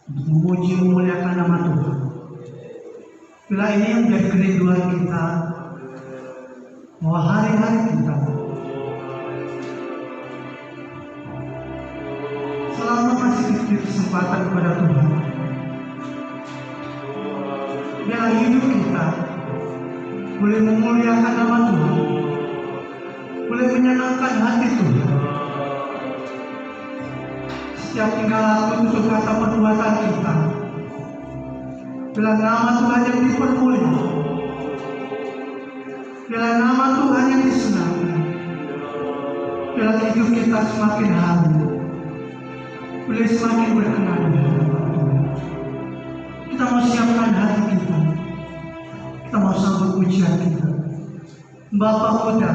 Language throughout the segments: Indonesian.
untuk memuji memuliakan nama Tuhan. Bila ini yang menjadi kerinduan kita, bahwa hari-hari kita selama masih diberi kesempatan kepada Tuhan, biarlah hidup kita boleh memuliakan nama Tuhan, boleh menyenangkan hati Tuhan. Setiap tingkah laku tutur kata perbuatan kita, bila nama Tuhan yang dipermuliakan, bila nama Tuhan yang disenangkan, bila hidup kita semakin harum, boleh semakin berkenan di hadapan Tuhan. Kita mau siapkan hati kita, kita mau sambut pujian kita. Bapa Kota,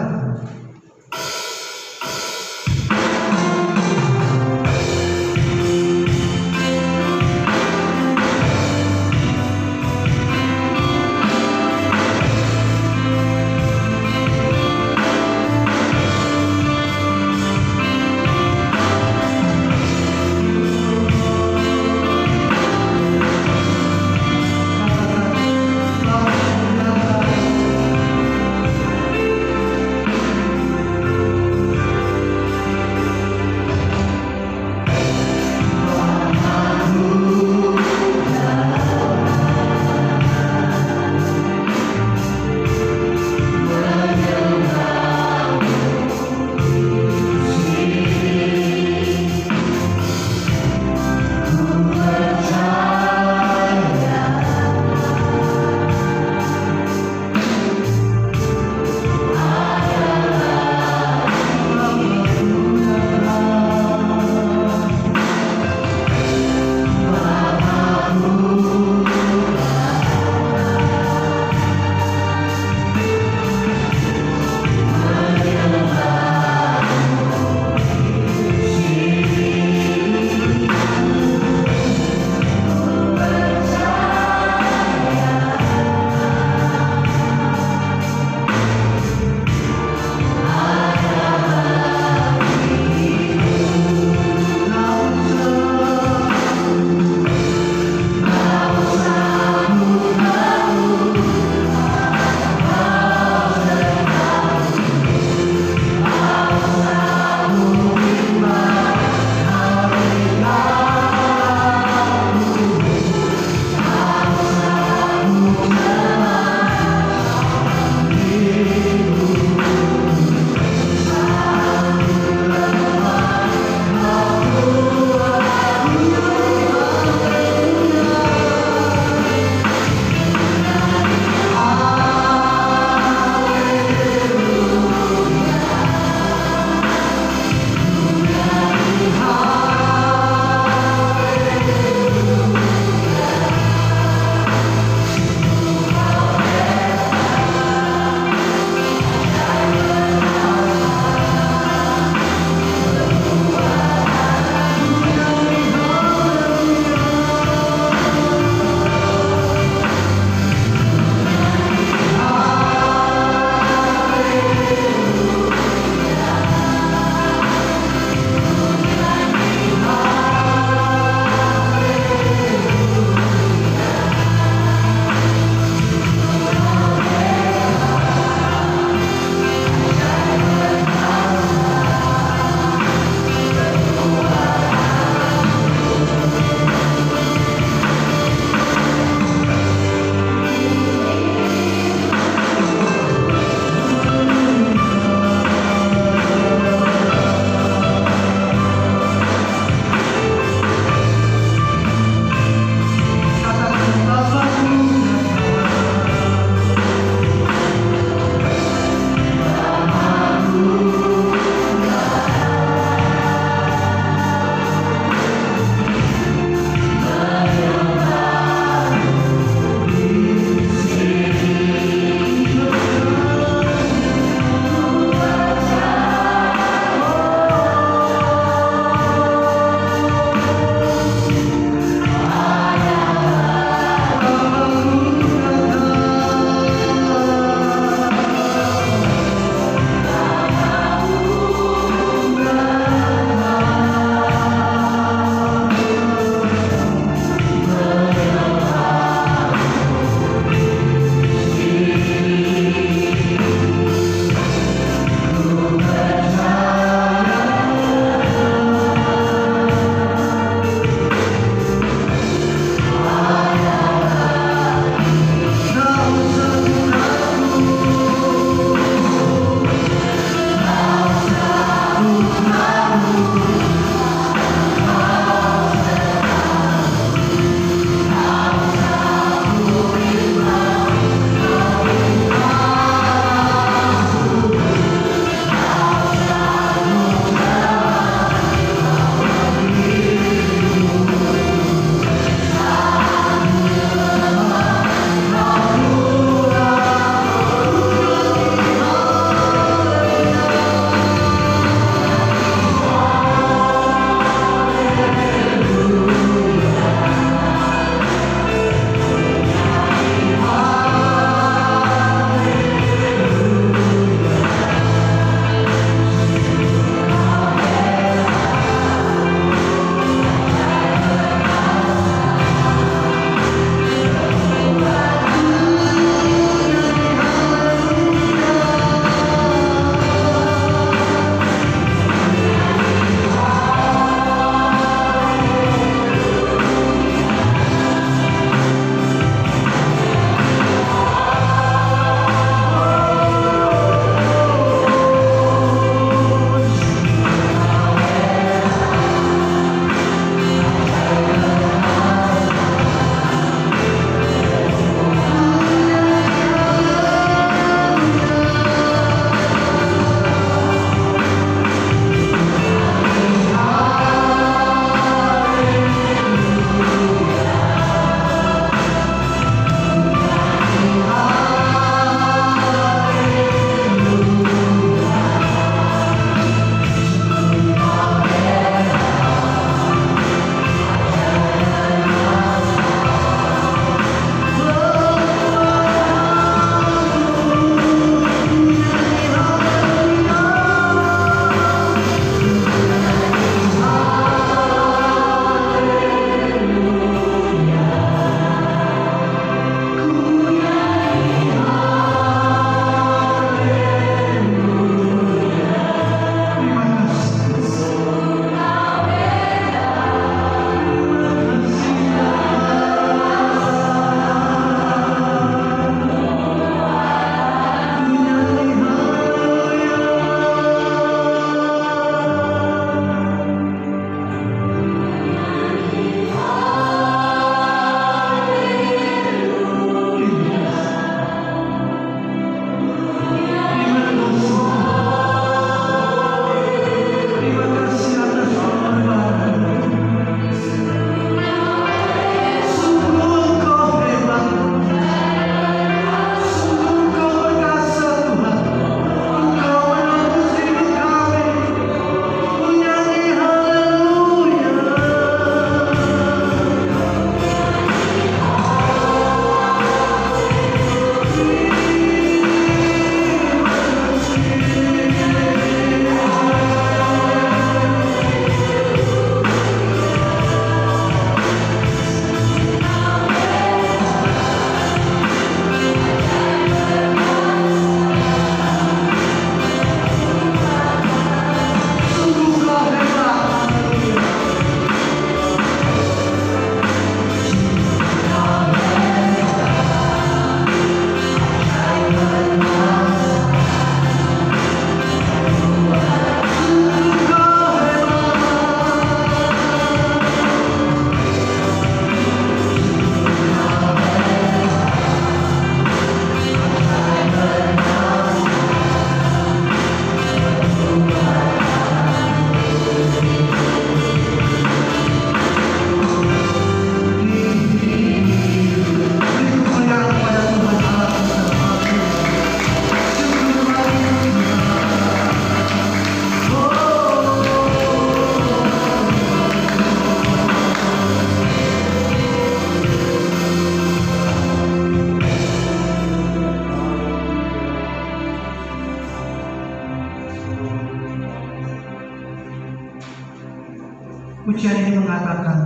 pujian ini mengatakan,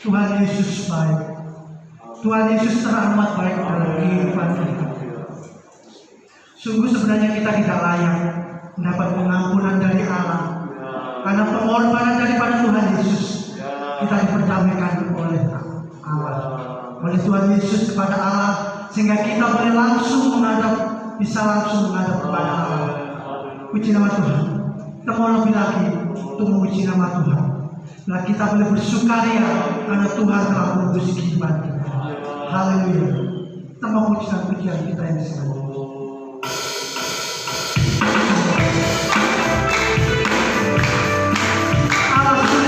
Tuhan Yesus baik. Tuhan Yesus teramat baik dalam kehidupan kita. Sungguh sebenarnya kita tidak layak mendapat pengampunan dari Allah. Karena pengorbanan daripada Tuhan Yesus, kita diperdamaikan oleh Allah, oleh Tuhan Yesus kepada Allah, sehingga kita boleh bisa langsung menghadap kepada Allah. Puji nama Tuhan. Kita mau lebih lagi untuk memuji nama Tuhan. Nah, kita boleh bersukaria karena Tuhan telah menebus kehidupan kita. Haleluya. Kita mau puji dan pujian kita yang selalu. Hallelujah.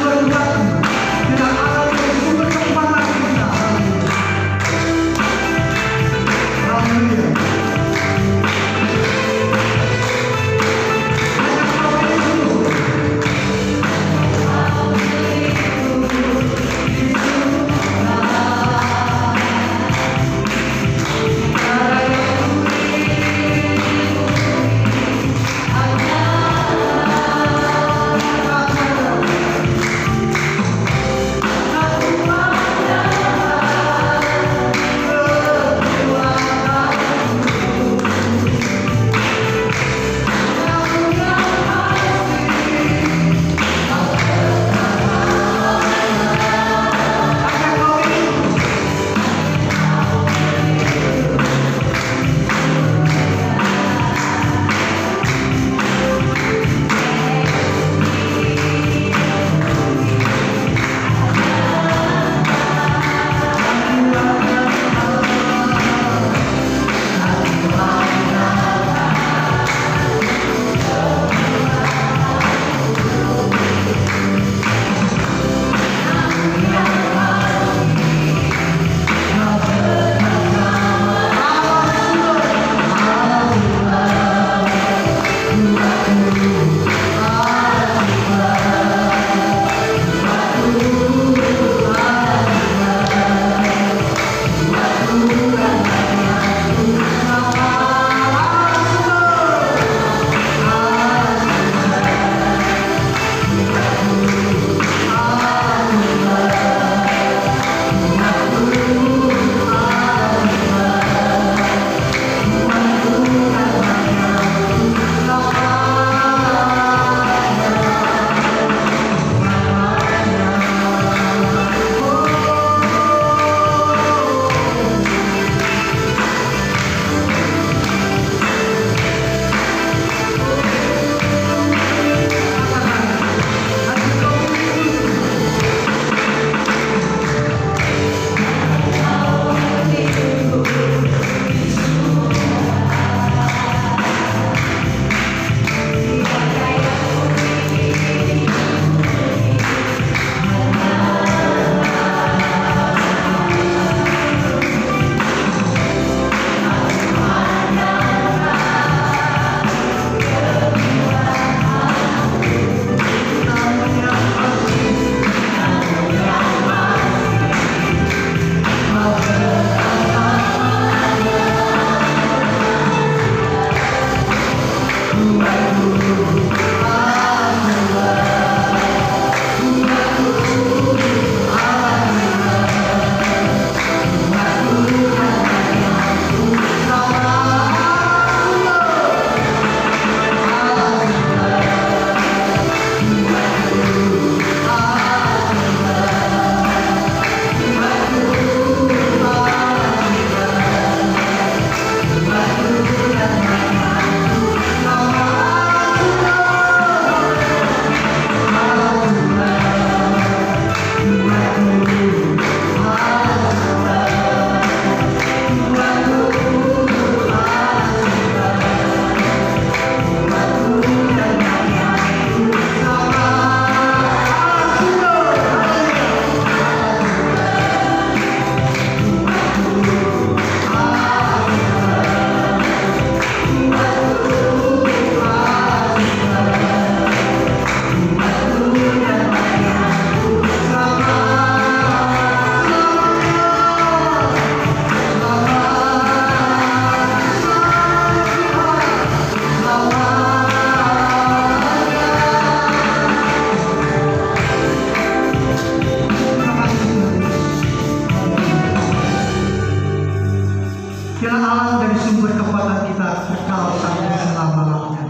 kekal sampai selama-lamanya.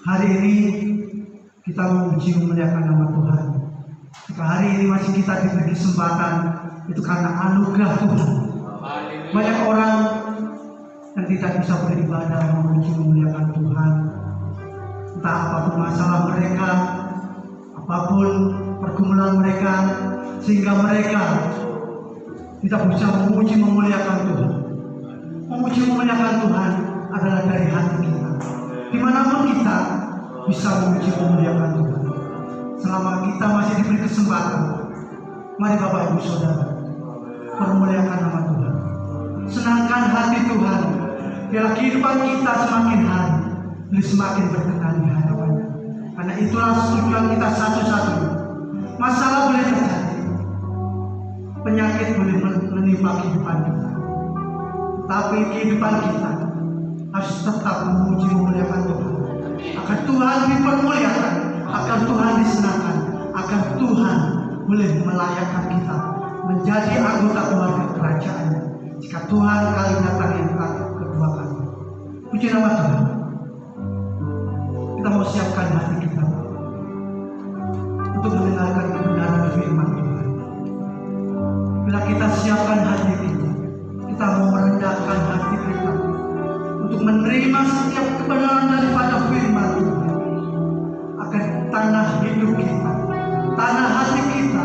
Hari ini kita memuji memuliakan nama Tuhan. Jika hari ini masih kita diberi kesempatan, itu karena anugerah Tuhan. Banyak orang yang tidak bisa beribadah memuji memuliakan Tuhan. Entah apapun masalah mereka, apapun pergumulan mereka, sehingga mereka tidak bisa memuji memuliakan Tuhan. Memuji memuliakan Tuhan adalah dari hati kita. Dimanapun kita bisa memuji memuliakan Tuhan. Selama kita masih diberi kesempatan, mari Bapak Ibu Saudara, permuliakan nama Tuhan. Senangkan hati Tuhan, biar kehidupan kita semakin hari semakin berkenan di hadapannya. Karena itulah tujuan kita satu-satunya. Masalah boleh terjadi, penyakit boleh menimpa kehidupan kita, tapi kehidupan kita harus tetap memuji memuliakan Tuhan. Agar Tuhan dipermuliakan, agar Tuhan disenangkan, agar Tuhan boleh melayakkan kita menjadi anggota keluarga kerajaan-Nya. Jika Tuhan kali datang yang kedua kali. Puji nama Tuhan. Kita mau siapkan hati kita untuk mendengarkan kebenaran firman Tuhan. Bila kita siapkan hati kita mau merendahkan hati kita untuk menerima setiap kebenaran daripada firman Tuhan. Agar tanah hidup kita, tanah hati kita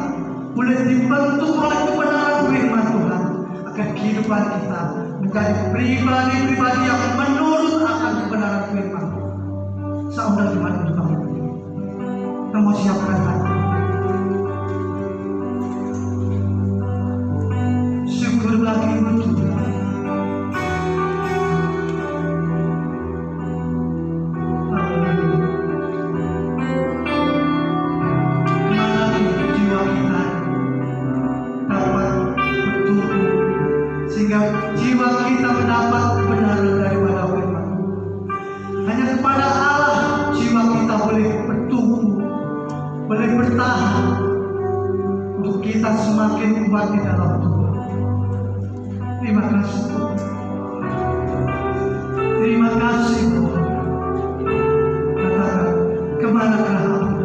boleh dibentuk oleh kebenaran firman Tuhan. Agar kehidupan kita menjadi pribadi-pribadi yang menurut akan kebenaran firman Tuhan. Saudara Tuhan bersama kita mau siapkan hati. Syukur lagi untuk Tuhan. Jiwa kita mendapat kebenaran daripada firman. Hanya kepada Allah jiwa kita boleh bertumbuh, boleh bertahan, untuk kita semakin kuat di dalam Tuhan. Terima kasih Tuhan. Terima kasih Tuhan. Katakan, kemanakah aku?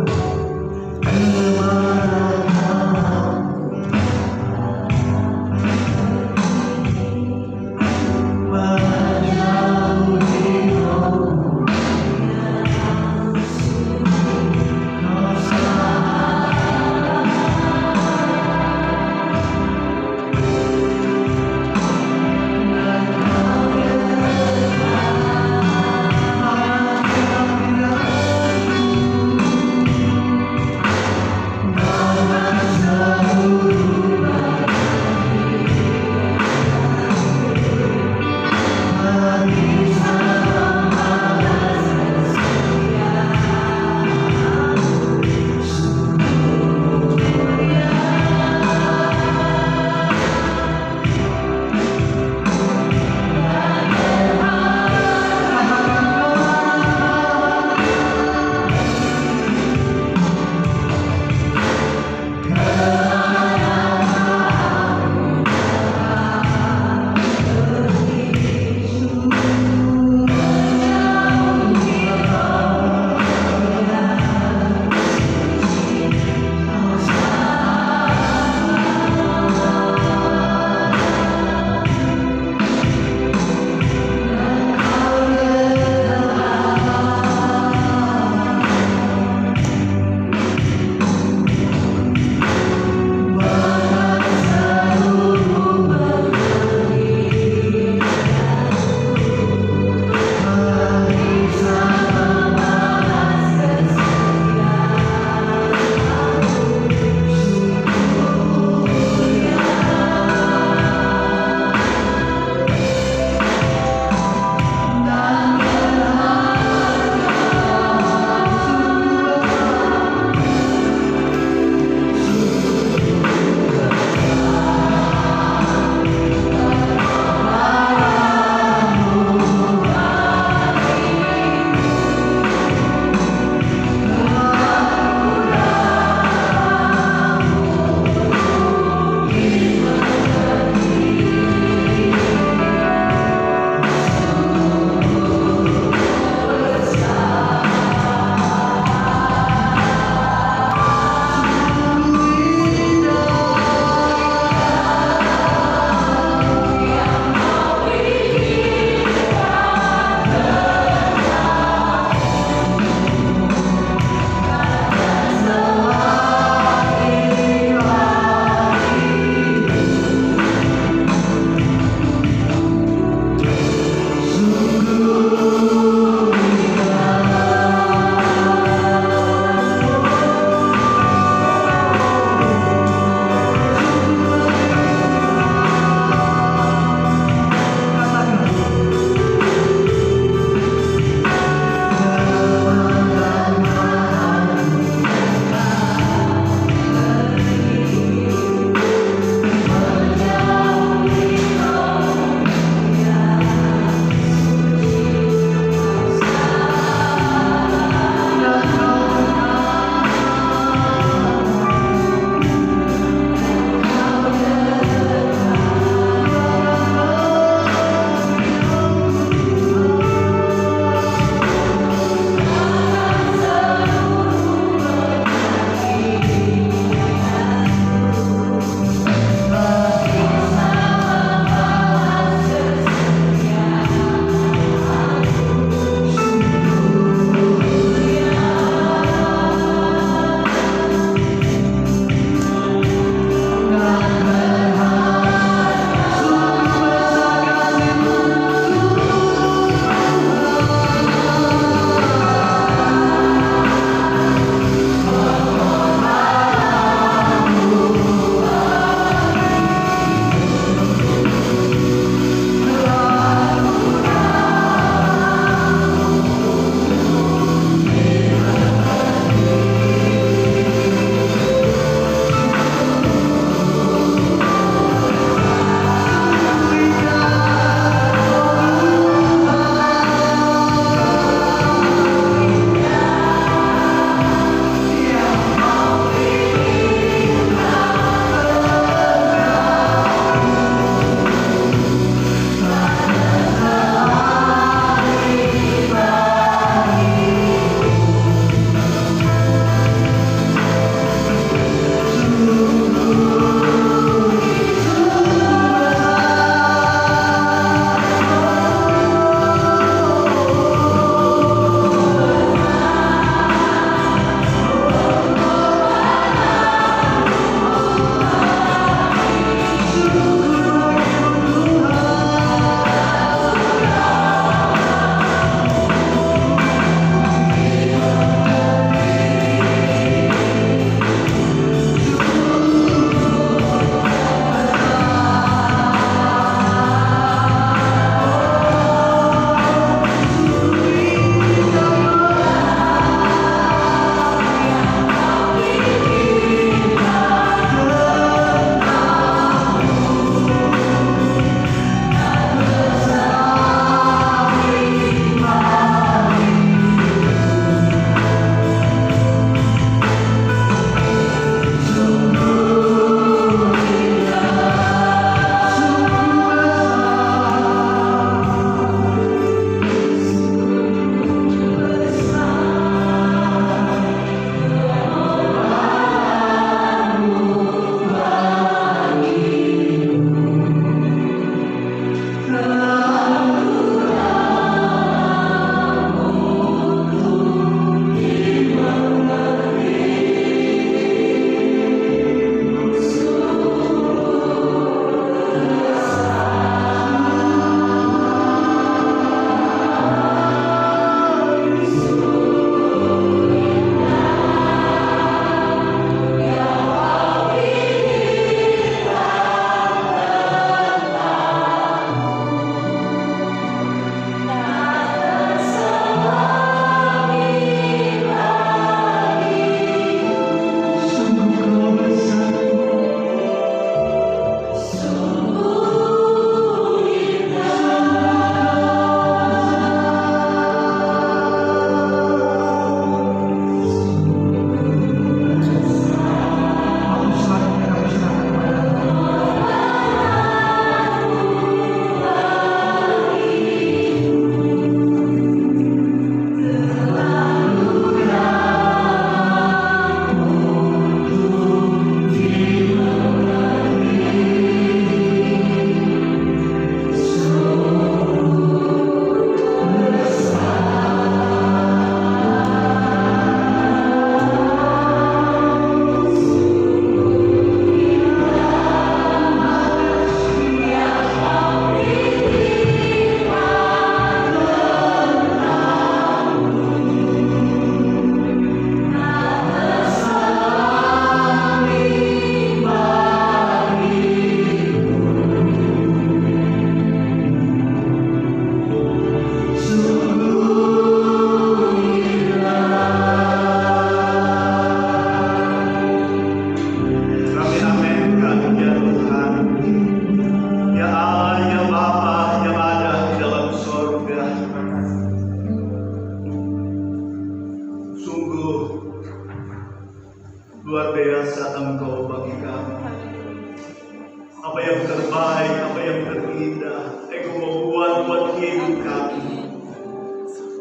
apa yang terbaik, apa yang terindah. Engkau membuat buat hidup kami.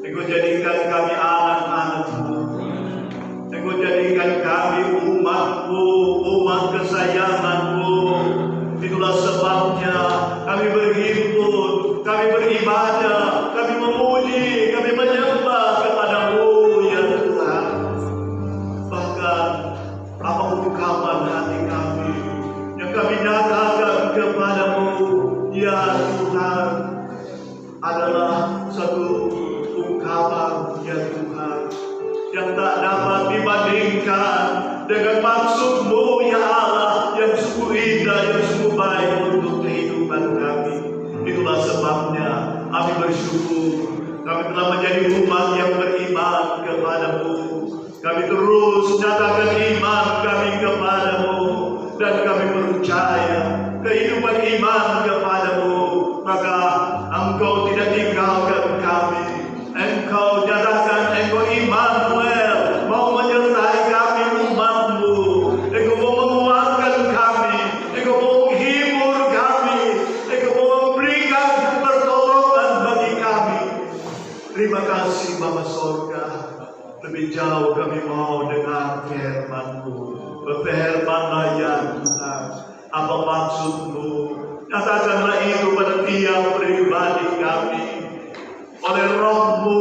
Engkau jadikan kami anak-anak-Mu. Engkau jadikan kami umat-Mu, umat kesayangan-Mu. Itulah sebabnya kami berhimpun, kami beribadah, kami memuji, kami menyembah kepada-Mu ya Tuhan. Bahkan apa ungkapan hati kami yang kami nyatakan kepada-Mu ya Tuhan adalah satu ungkapan ya Tuhan yang tak dapat dibandingkan dengan maksud-Mu ya Allah yang sungguh indah, yang sungguh baik untuk kehidupan kami. Itulah sebabnya kami bersyukur kami telah menjadi umat yang beriman kepada-Mu. Kami terus nyatakan iman kami kepada-Mu dan kami percaya kehidupan iman kepada-Mu, maka Engkau tidak tinggalkan kami. Engkau nyatakan Engkau Immanuel, mau menyertai kami umat-Mu. Engkau mau menguatkan kami, Engkau mau menghibur kami, Engkau mau memberikan pertolongan bagi kami. Terima kasih Bapa Sorga. Lebih jauh kami mau dengar firman-Mu. Berfirmanlah ya Tuhan, apa maksud-Mu? Nyatakanlah itu pada tiap pribadi kami. Oleh Roh-Mu,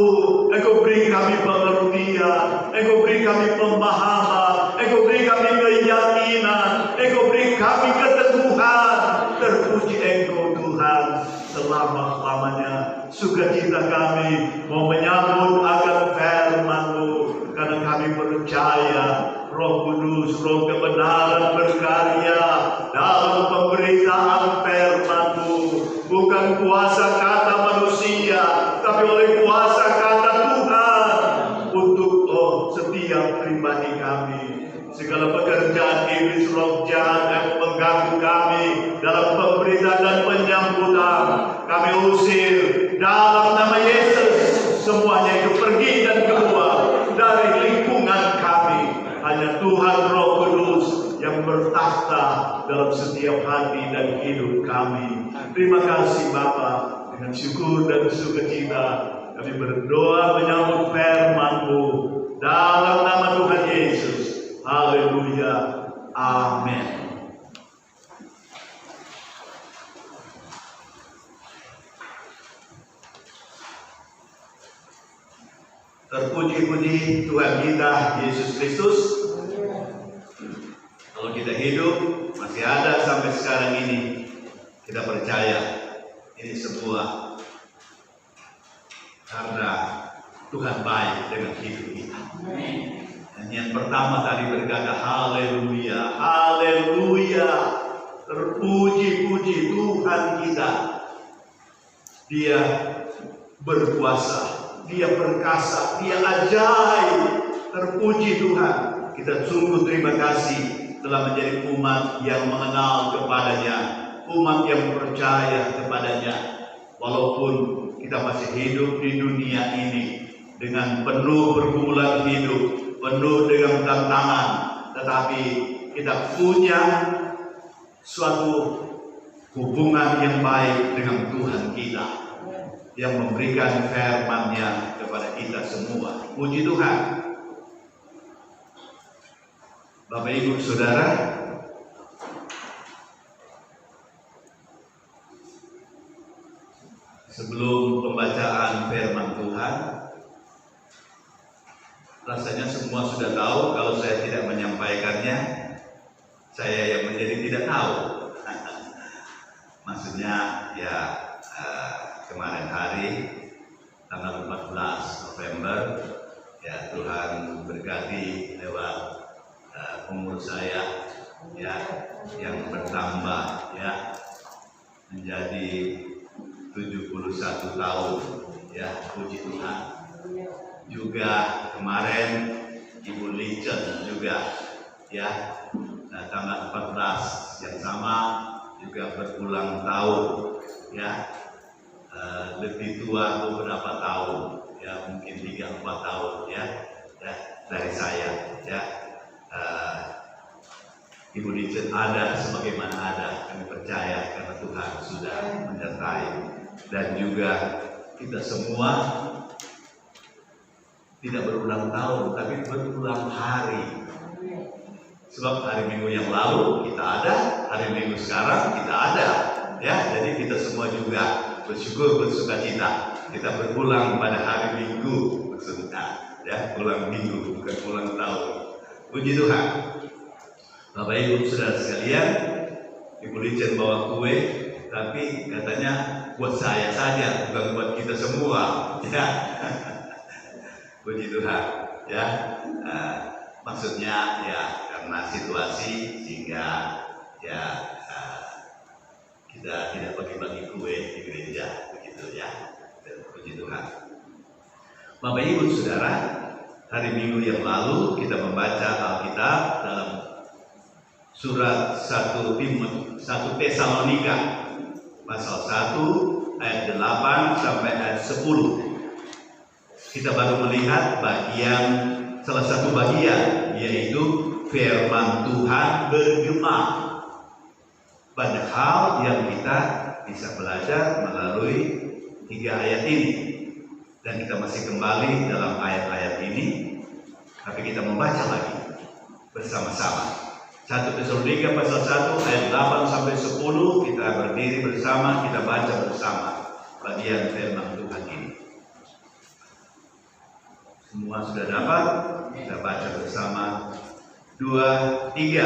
Engkau beri kami pengertian, Engkau beri kami pemahaman, Engkau beri kami keyakinan, Engkau beri kami keteguhan. Terpuji Engkau Tuhan selama-lamanya. Sukacita kami mau menyambut akan firman-Mu, karena kami percaya Roh Kudus, Roh kebenaran berkarya dalam pemberitaan firman-Mu. Bukan kuasa kata manusia, tapi oleh kuasa kata Tuhan untuk setiap pribadi kami. Segala pekerjaan iblis roh jahat yang mengganggu kami dalam pemberitaan dan penyambutan, kami usir dalam nama Yesus. Semuanya itu pergi dan keluar dari lingkungan kami. Hanya Tuhan Roh Kudus yang bertakhta dalam setiap hati dan hidup kami. Terima kasih Bapa. Dengan syukur dan sukacita kami berdoa menyambut firman-Mu dalam nama Tuhan Yesus. Haleluya. Amin. Terpuji-puji Tuhan kita Yesus Kristus. Kalau kita hidup masih ada sampai sekarang ini, kita percaya ini sebuah karena Tuhan baik dengan hidup kita. Dan yang pertama tadi berkata haleluya, haleluya. Terpuji-puji Tuhan kita. Dia berkuasa, Dia perkasa, Dia ajaib. Terpuji Tuhan. Kita sungguh terima kasih telah menjadi umat yang mengenal kepada-Nya, umat yang percaya kepada-Nya. Walaupun kita masih hidup di dunia ini dengan penuh pergumulan hidup, penuh dengan tantangan, tetapi kita punya suatu hubungan yang baik dengan Tuhan kita yang memberikan firman-Nya kepada kita semua. Puji Tuhan. Bapak Ibu Saudara, sebelum pembacaan firman Tuhan, rasanya semua sudah tahu. Kalau saya tidak menyampaikannya, saya yang menjadi tidak tahu. Maksudnya ya kemarin hari tanggal 14 November ya Tuhan berkati lewat umur saya ya yang bertambah ya menjadi 71 tahun ya, puji Tuhan. Juga kemarin Ibu Licen juga ya tanggal 14 yang sama juga berulang tahun ya, lebih tua beberapa tahun ya, mungkin 3-4 tahun ya dari saya ya. Ibu Licen ada sebagaimana ada, kami percaya dan juga kita semua tidak berulang tahun, tapi berulang hari. Sebab hari Minggu yang lalu kita ada, hari Minggu sekarang kita ada, ya. Jadi kita semua juga bersyukur, bersukacita. Kita berulang pada hari Minggu, maksudnya, ya, ulang minggu bukan ulang tahun. Puji Tuhan. Bapak Ibu Saudara sekalian, Ibu Licen bawa kue, tapi katanya buat saya saja, bukan buat kita semua, ya. Puji Tuhan, ya. Maksudnya ya karena situasi sehingga ya kita tidak bagi-bagi kue di gereja, begitu ya. Puji Tuhan. Bapak Ibu Saudara, hari Minggu yang lalu kita membaca Alkitab dalam surat 1 Tesalonika pasal 1 ayat 8 sampai ayat 10. Kita baru melihat salah satu bagian, yaitu firman Tuhan bergema. Padahal yang kita bisa belajar melalui 3 ayat ini, dan kita masih kembali dalam ayat-ayat ini, tapi kita membaca lagi bersama-sama. 1 Tesalonika pasal 1 ayat 8 sampai 10, kita berdiri bersama, kita baca bersama bagian firman Tuhan ini. Semua sudah dapat? Kita baca bersama. 2, 3.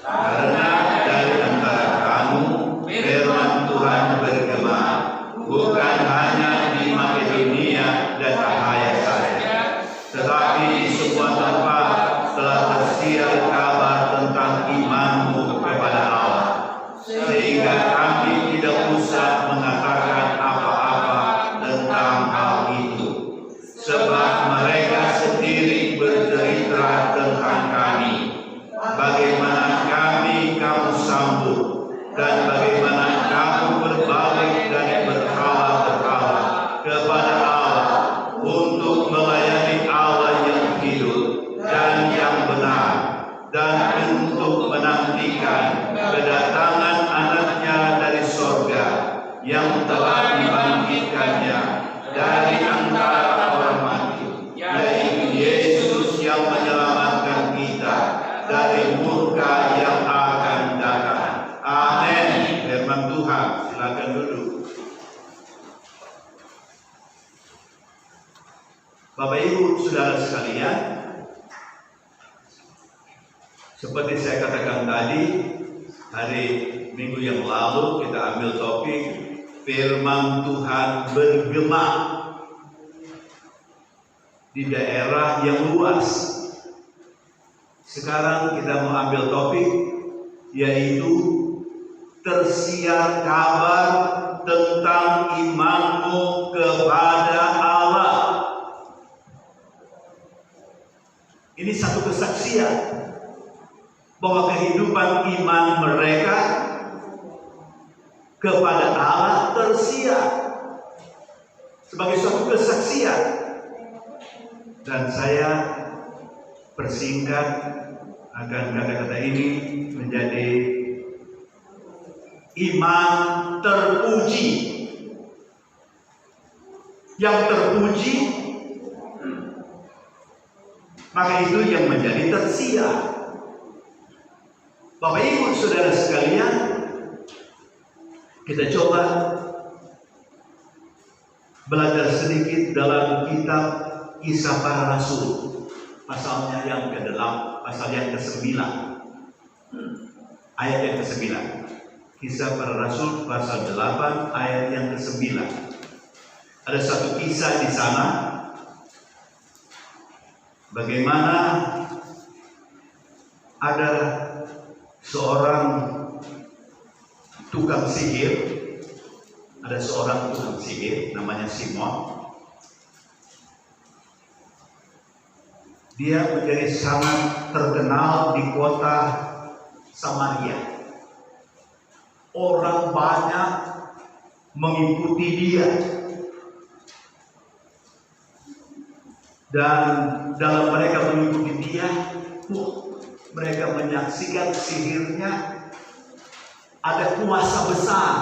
Karena dari antara kamu firman Tuhan bergema, bukan hanya di Makedonia dan Akhaya saja, tetapi di semua tempat telah tersiar kabar tentang imanmu kepada Allah, sehingga kami tidak usah mengatakan apa-apa tentang hal itu, sebab mereka sendiri bercerita tentang kami, bagaimana kamu sambut, dan bagaimana kamu berbalik dari berhala-berhala kepada Allah untuk melayani Allah yang hidup dan yang benar, dan untuk menantikan kedatangan anaknya dari sorga yang telah dibangkitkannya dari antara orang mati, yaitu Yesus yang menyelamatkan kita dari murka yang akan datang. Amin. Firman Tuhan, silakan duduk. Bapak Ibu Saudara sekalian, seperti saya katakan tadi, hari Minggu yang lalu kita ambil topik firman Tuhan bergema di daerah yang luas. Sekarang kita mau ambil topik, yaitu tersiar kabar tentang imanmu kepada Allah. Ini satu kesaksian bahwa kehidupan iman mereka kepada Allah tersiar sebagai suatu kesaksian. Dan saya persingkat akan kata-kata ini menjadi iman terpuji. Yang terpuji, maka itu yang menjadi tersiar. Bapak Ibu Saudara sekalian, kita coba belajar sedikit dalam kitab Kisah Para Rasul, pasalnya yang ke-8, pasal yang ke-9, ayat yang ke-9. Kisah Para Rasul pasal 8 ayat yang ke-9. Ada satu kisah di sana, bagaimana ada seorang tukang sihir, namanya Simon. Dia menjadi sangat terkenal di kota Samaria. Orang banyak mengikuti dia, dan dalam mereka mengikuti dia, mereka menyaksikan sihirnya ada kuasa besar.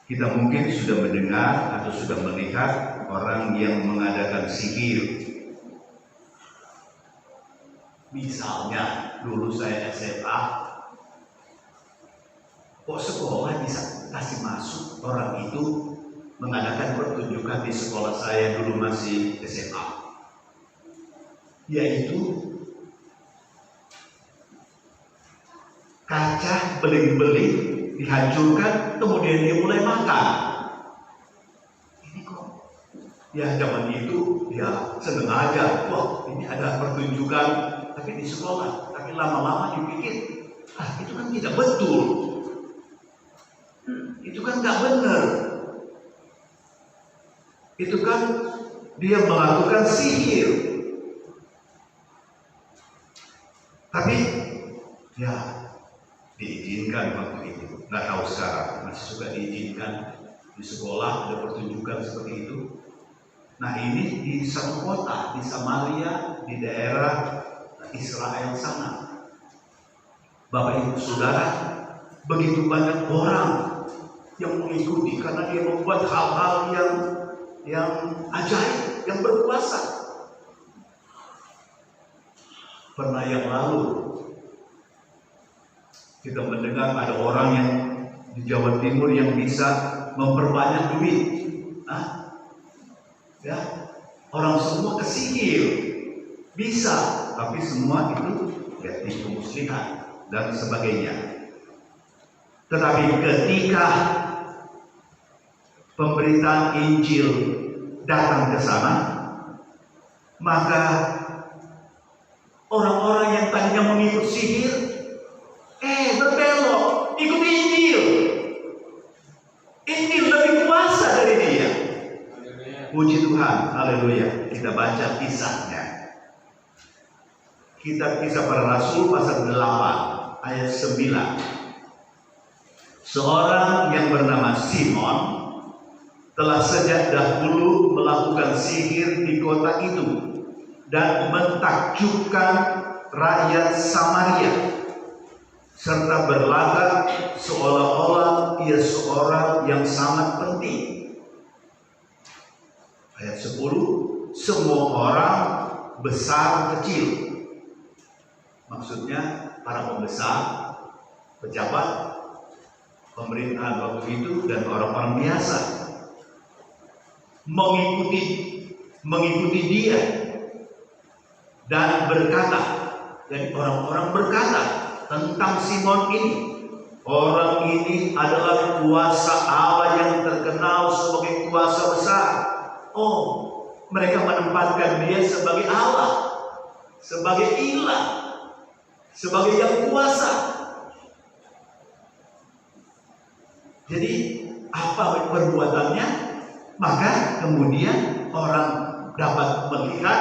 Kita mungkin sudah mendengar atau sudah melihat orang yang mengadakan sihir. Misalnya, dulu saya SMA, kok sekolah bisa kasih masuk orang itu mengadakan pertunjukan di sekolah saya dulu masih SMA. Yaitu kaca beling-beling dihancurkan, kemudian dia mulai makan. Ini kok, ya zaman itu ya seneng aja, wah ini ada pertunjukan, tapi di sekolah, tapi lama-lama dipikir, itu kan tidak betul, itu kan nggak benar, itu kan dia melakukan sihir. Tapi ya diizinkan waktu itu, nggak tahu sekarang masih suka diizinkan di sekolah ada pertunjukan seperti itu. Nah ini di satu kota di Samaria di daerah Israel sana, Bapak Ibu Saudara, begitu banyak orang yang mengikuti karena dia membuat hal-hal yang ajaib, yang berkuasa. Pernah yang lalu kita mendengar ada orang yang di Jawa Timur yang bisa memperbanyak duit. Ya, orang semua kesihir, bisa, tapi semua itu ya tipu muslihat dan sebagainya. Tetapi ketika pemberitaan Injil datang ke sana, maka orang-orang yang tadinya mengikut sihir berbelok, ikut Injil. Injil lebih kuasa dari dia. Puji Tuhan, haleluya. Kita baca kisahnya. Kitab Kisah Para Rasul pasal 8 ayat 9. Seorang yang bernama Simon telah sejak dahulu melakukan sihir di kota itu dan mentakjubkan rakyat Samaria, serta berlagak seolah-olah ia seorang yang sangat penting. Ayat 10, semua orang besar kecil, maksudnya para pembesar, pejabat, pemerintahan waktu itu dan orang-orang biasa mengikuti dia dan berkata, jadi orang-orang berkata tentang Simon ini, orang ini adalah kuasa Allah yang terkenal sebagai kuasa besar. Mereka menempatkan dia sebagai Allah, sebagai ilah, sebagai yang kuasa. Jadi apa perbuatannya? Maka kemudian orang dapat melihat,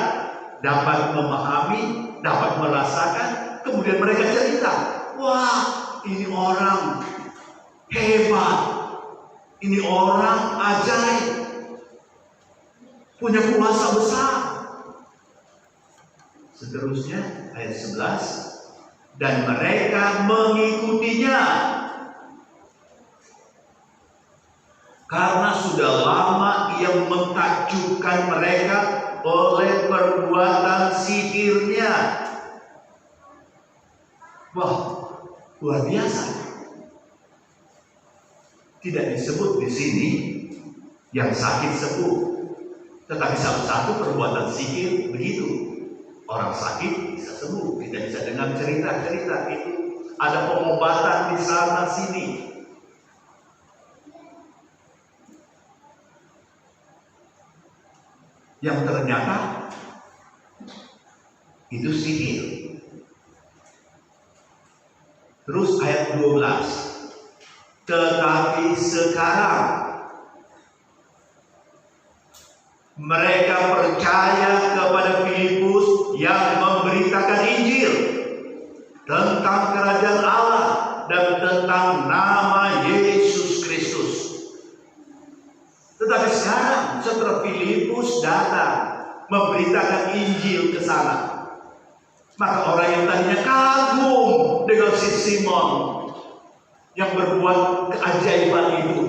dapat memahami, dapat merasakan. Kemudian mereka cerita, wah ini orang hebat, ini orang ajaib, punya kuasa besar. Seterusnya ayat 11, dan mereka mengikutinya karena sudah lama ia mentakjubkan mereka oleh perbuatan sihirnya. Wah, luar biasa. Tidak disebut di sini yang sakit sembuh, tetapi salah satu perbuatan sihir begitu. Orang sakit bisa sembuh. Kita bisa dengar cerita-cerita itu. Ada pengobatan di sana sini. Yang ternyata itu sihir. Terus ayat 12. Tetapi sekarang mereka percaya kepada Filipus yang memberitakan Injil tentang kerajaan Allah dan tentang nama Yesus Kristus. Tetapi sekarang setelah Filipus datang memberitakan Injil ke sana, maka orang yang tadinya kagum dengan si Simon yang berbuat keajaiban itu,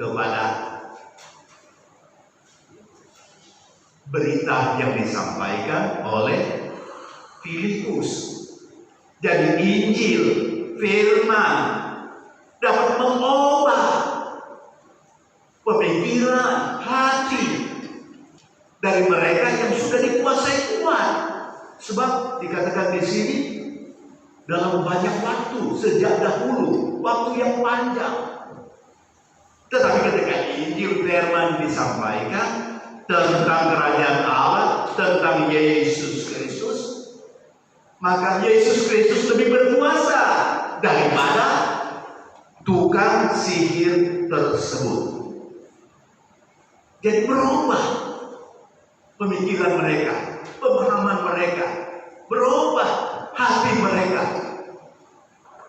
kepada berita yang disampaikan oleh Filipus. Jadi Injil, firman dapat mengubah pemikiran hati dari mereka yang sudah dikuasai kuat. Sebab dikatakan di sini dalam banyak waktu sejak dahulu, waktu yang panjang. Tetapi ketika Injil firman disampaikan tentang kerajaan Allah, tentang Yesus Kristus, maka Yesus Kristus lebih berkuasa daripada tukang sihir tersebut. Jadi berubah pemikiran mereka, pemahaman mereka, berubah hati mereka.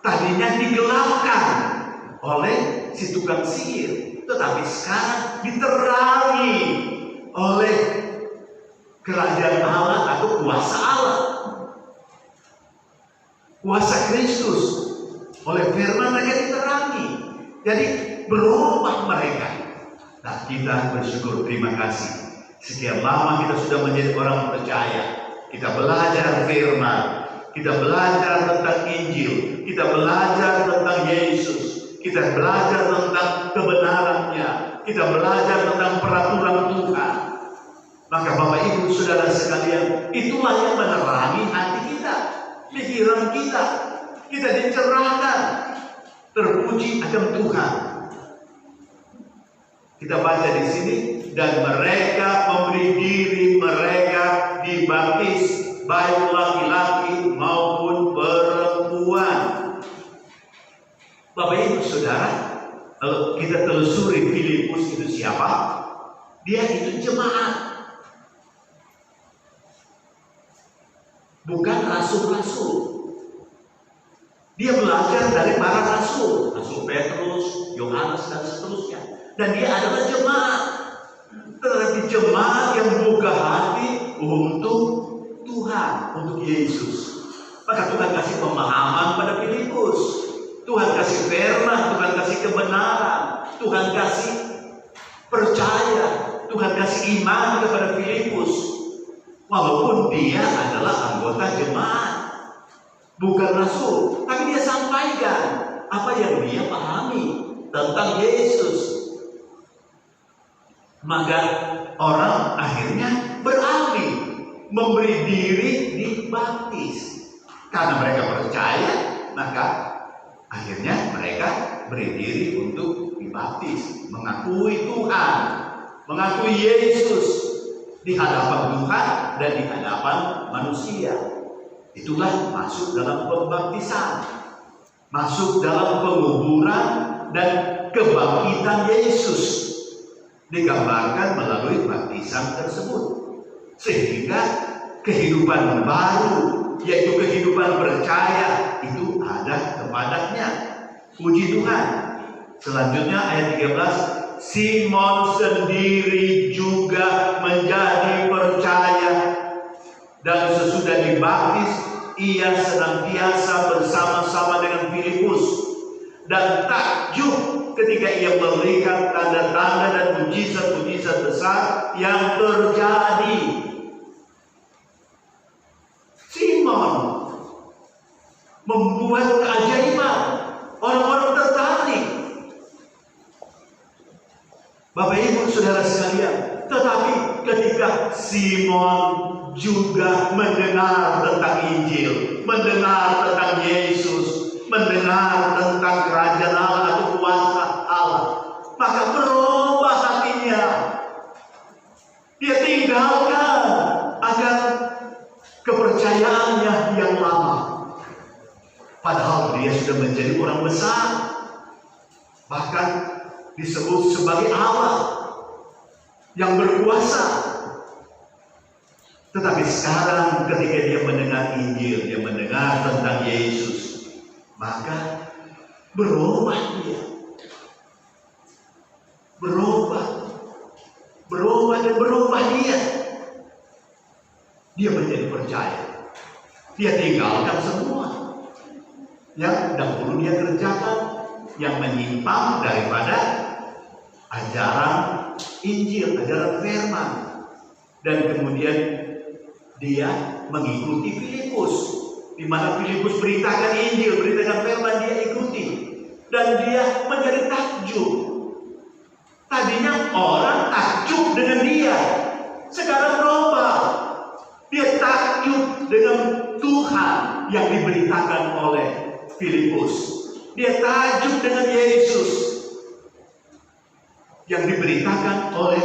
Tadinya digelapkan oleh si tukang sihir, tetapi sekarang diterangi oleh kerajaan Allah atau kuasa Allah, kuasa Kristus. Oleh firman mereka diterangi, jadi berubah mereka. Nah, kita bersyukur, terima kasih. Sekian lama kita sudah menjadi orang percaya. Kita belajar firman, kita belajar tentang Injil, kita belajar tentang Yesus, kita belajar tentang kebenarannya, kita belajar tentang peraturan Tuhan. Maka Bapak Ibu Saudara sekalian, itulah yang menerangi hati kita, pikiran kita. Kita dicerahkan, terpuji akan Tuhan. Kita baca di sini, dan mereka memberi diri mereka dibaptis, baik laki-laki maupun perempuan. Bapak Ibu Saudara, kalau kita telusuri Filipus itu siapa? Dia itu jemaat, bukan rasul-rasul. Dia belajar dari para rasul, Rasul Petrus, Yohanes, dan seterusnya. Dan dia adalah jemaat, tetapi jemaat yang buka hati untuk Tuhan, untuk Yesus. Maka Tuhan kasih pemahaman pada Filipus, Tuhan kasih firman, Tuhan kasih kebenaran, Tuhan kasih percaya, Tuhan kasih iman kepada Filipus. Walaupun dia adalah anggota jemaat, bukan rasul, tapi dia sampaikan apa yang dia pahami tentang Yesus. Maka orang akhirnya beralih memberi diri dibaptis. Karena mereka percaya, maka akhirnya mereka beri diri untuk dibaptis, mengakui Tuhan, mengakui Yesus di hadapan Tuhan dan di hadapan manusia. Itulah masuk dalam pembaptisan, masuk dalam penguburan dan kebangkitan Yesus, digambarkan melalui baptisan tersebut. Sehingga kehidupan baru, yaitu kehidupan percaya, itu ada kepadanya. Puji Tuhan. Selanjutnya ayat 13, Simon sendiri juga menjadi percaya, dan sesudah dibaptis ia senantiasa bersama-sama dengan Filipus, dan takjub ketika ia melihat tanda-tanda dan mujizat-mujizat besar yang terjadi. Simon membuat keajaiban, orang-orang tertarik. Bapak Ibu Saudara sekalian, tetapi ketika Simon juga mendengar tentang Injil, mendengar tentang Yesus, mendengar tentang kerajaan Allah atau kuasa Allah, maka berubah hatinya. Dia tinggalkan akan kepercayaannya yang lama. Padahal dia sudah menjadi orang besar, bahkan disebut sebagai Allah yang berkuasa. Tetapi sekarang ketika dia mendengar Injil, dia mendengar tentang Yesus, maka berubah dia. Berubah dan berubah dia. Dia menjadi percaya. Dia tinggalkan semua yang dahulu dia kerjakan, yang menyimpang daripada ajaran Injil, ajaran firman. Dan kemudian dia mengikuti Filipus, di mana Filipus beritakan Injil, beritakan firman, dia ikuti. Dan dia menjadi takjub. Tadinya orang takjub dengan dia, sekarang berubah. Dia takjub dengan Tuhan yang diberitakan oleh Filipus. Dia takjub dengan Yesus yang diberitakan oleh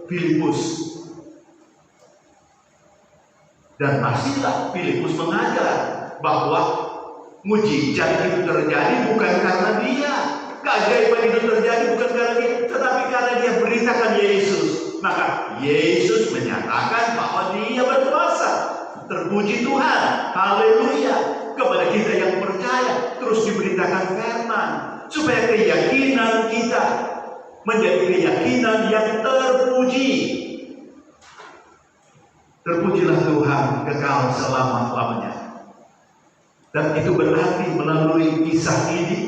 Filipus. Dan pastilah Filipus mengajar bahwa mujizat itu terjadi bukan karena dia, keajaiban itu terjadi bukan karena dia, tetapi karena dia beritakan Yesus. Maka Yesus menyatakan bahwa dia berkuasa. Terpuji Tuhan, haleluya. Kepada kita yang percaya, terus diberitakan firman, supaya keyakinan kita menjadi keyakinan yang terpuji. Terpujilah Tuhan kekal selama-lamanya. Dan itu berarti melalui kisah ini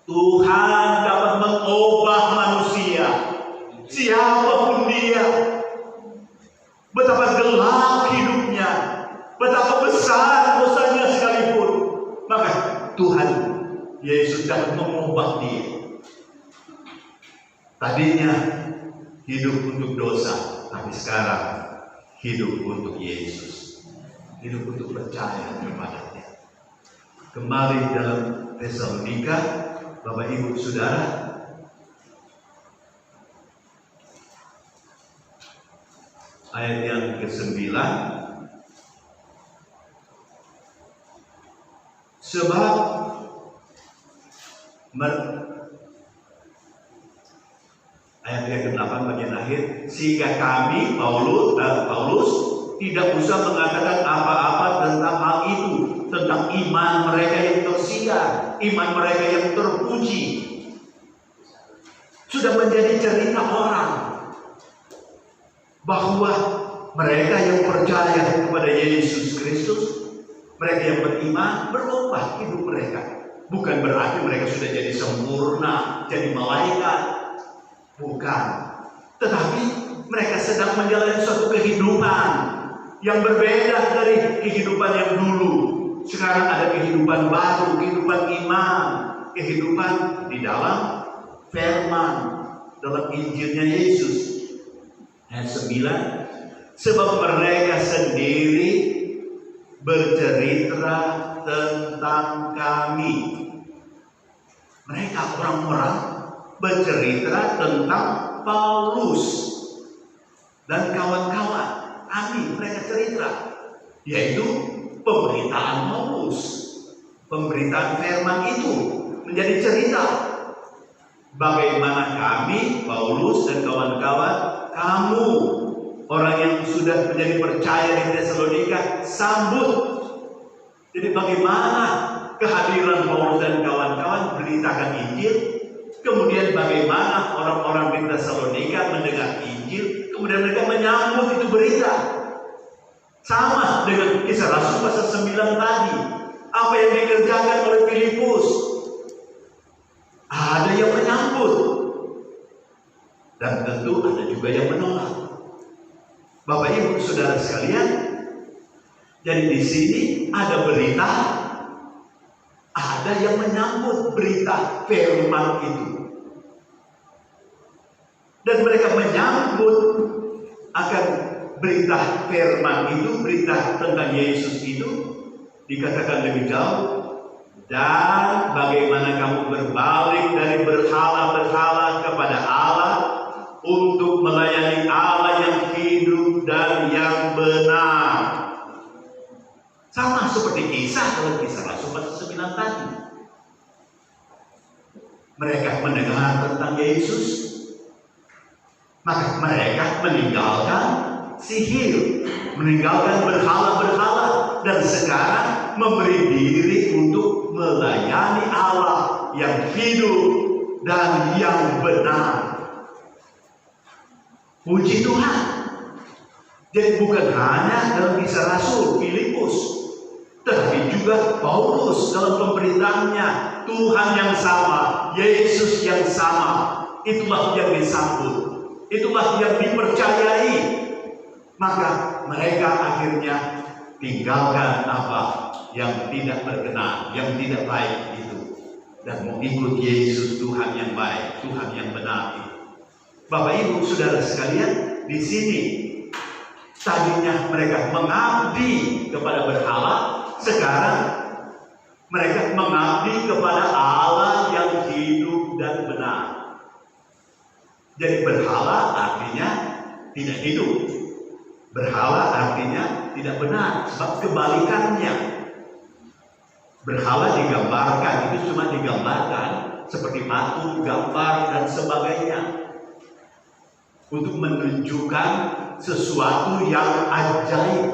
Tuhan dapat mengubah manusia, siapapun dia, betapa gelap hidupnya, betapa besar dosanya sekalipun, maka Tuhan Yesus dapat mengubah dia. Tadinya hidup untuk dosa, tapi sekarang hidup untuk Yesus, hidup untuk percaya kepada-Nya. Kembali dalam Tesalonika, Bapak Ibu Saudara, ayat yang ke-9. Sebab ayat yang ke-8 bagian akhir, sehingga kami Paulus tidak usah mengatakan apa-apa tentang hal itu, tentang iman mereka yang tersiar, iman mereka yang terpuji, sudah menjadi cerita orang bahwa mereka yang percaya kepada Yesus Kristus, mereka yang beriman, berubah hidup mereka. Bukan berarti mereka sudah jadi sempurna, jadi malaikat, bukan. Tetapi mereka sedang menjalani suatu kehidupan yang berbeda dari kehidupan yang dulu. Sekarang ada kehidupan baru, kehidupan iman, kehidupan di dalam firman, dalam Injilnya Yesus. Ayat 9, sebab mereka sendiri bercerita tentang kami. Mereka orang-orang bercerita tentang Paulus dan kawan-kawan. Kami, mereka cerita, yaitu pemberitaan Paulus, pemberitaan firman itu menjadi cerita. Bagaimana kami, Paulus dan kawan-kawan, kamu, orang yang sudah menjadi percaya di Tesalonika, sambut. Jadi bagaimana kehadiran Paulus dan kawan-kawan beritakan Injil, kemudian bagaimana orang-orang di Tesalonika mendengar Injil, kemudian mereka menyambut itu berita. Sama dengan Kisah Rasul pasal 9 tadi. Apa yang dikerjakan oleh Filipus, ada yang menyambut, dan tentu ada juga yang menolak. Bapak Ibu Saudara sekalian, jadi di sini ada berita, ada yang menyambut berita firman itu, dan mereka menyambut akan berita firman itu, berita tentang Yesus itu. Dikatakan lebih jauh, dan bagaimana kamu berbalik dari berhala-berhala kepada Allah untuk melayani Allah yang hidup dan yang benar. Sama seperti kisah dalam Kisah Rasul pasal 9 tadi. Mereka mendengar tentang Yesus, maka mereka meninggalkan sihir, meninggalkan berhala-berhala, dan sekarang memberi diri untuk melayani Allah yang hidup dan yang benar. Puji Tuhan. Jadi bukan hanya dalam Kisah Rasul Filipus, Tetapi juga Paulus dalam pemberitaannya, Tuhan yang sama, Yesus yang sama, itulah yang disambut, itulah yang dipercayai. Maka mereka akhirnya tinggalkan apa yang tidak berkenan, yang tidak baik itu, dan mengikut Yesus, Tuhan yang baik, Tuhan yang benar. Bapak Ibu Saudara sekalian, di sini tadinya mereka mengabdi kepada berhala, sekarang mereka mengabdi kepada Allah yang hidup dan benar. Jadi berhala artinya tidak hidup, berhala artinya tidak benar, sebab kebalikannya. Berhala digambarkan, itu cuma digambarkan seperti patung, gambar dan sebagainya, untuk menunjukkan sesuatu yang ajaib,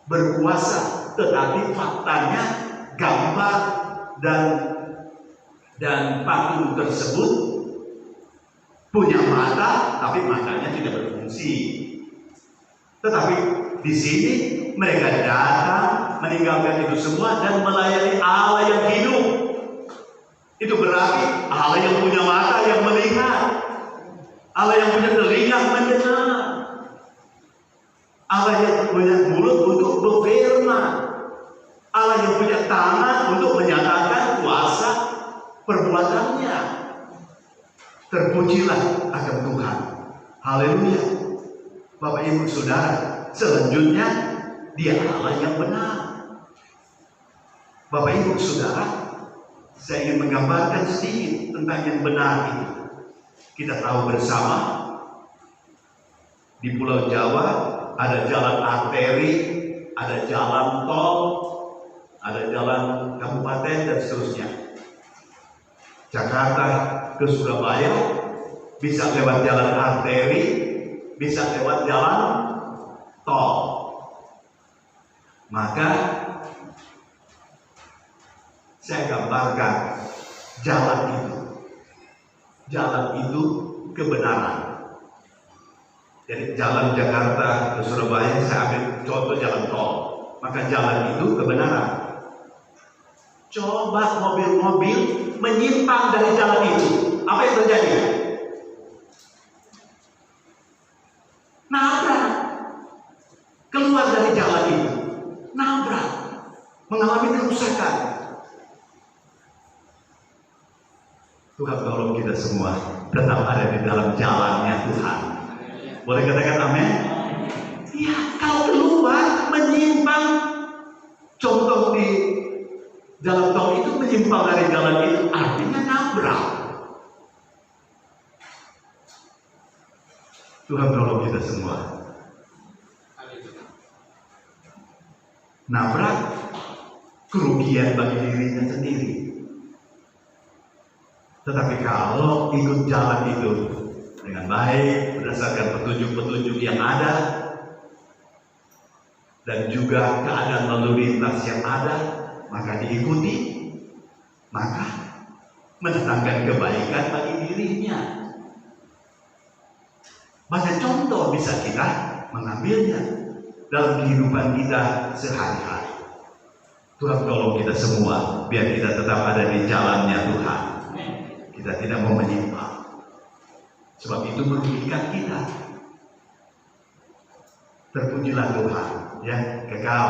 berkuasa, tetapi faktanya gambar dan patung tersebut punya mata, tapi matanya tidak berfungsi. Tetapi di sini mereka datang meninggalkan itu semua dan melayani Allah yang hidup. Itu berarti Allah yang punya mata yang melihat, Allah yang punya telinga mendengar, Allah yang punya mulut untuk berfirman, Allah yang punya tangan untuk menyatakan kuasa perbuatannya. Terpujilah akan Tuhan. Haleluya. Bapak Ibu Saudara, selanjutnya Dia Allah yang benar. Bapak Ibu Saudara, saya ingin menggambarkan sedikit tentang yang benar itu. Kita tahu bersama, di Pulau Jawa ada jalan arteri, ada jalan tol, ada jalan kabupaten dan seterusnya. Jakarta ke Surabaya bisa lewat jalan arteri, bisa lewat jalan tol. Maka saya gambarkan jalan itu kebenaran. Jadi jalan Jakarta ke Surabaya, saya ambil contoh jalan tol, maka jalan itu kebenaran. Coba mobil-mobil menyimpang dari jalan itu, apa yang terjadi? Nabrak, keluar dari jalan itu, nabrak, mengalami kerusakan. Tuhan tolong kita semua tetap ada di dalam jalannya Tuhan. Boleh katakan amin? Ya, kalau keluar menyimpang, contoh di jalan tol itu menyimpang dari jalan itu artinya nabrak. Tuhan tolong kita semua. Nabrak kerugian bagi dirinya sendiri. Tetapi kalau ikut jalan itu dengan baik, berdasarkan petunjuk-petunjuk yang ada, dan juga keadaan lalu lintas yang ada, maka diikuti, maka mendatangkan kebaikan bagi dirinya. Banyak contoh bisa kita mengambilnya dalam kehidupan kita sehari-hari. Tuhan tolong kita semua, biar kita tetap ada di jalannya Tuhan. Kita tidak mau menyimpang, sebab itu merugikan kita. Terpujilah Tuhan, ya, kekal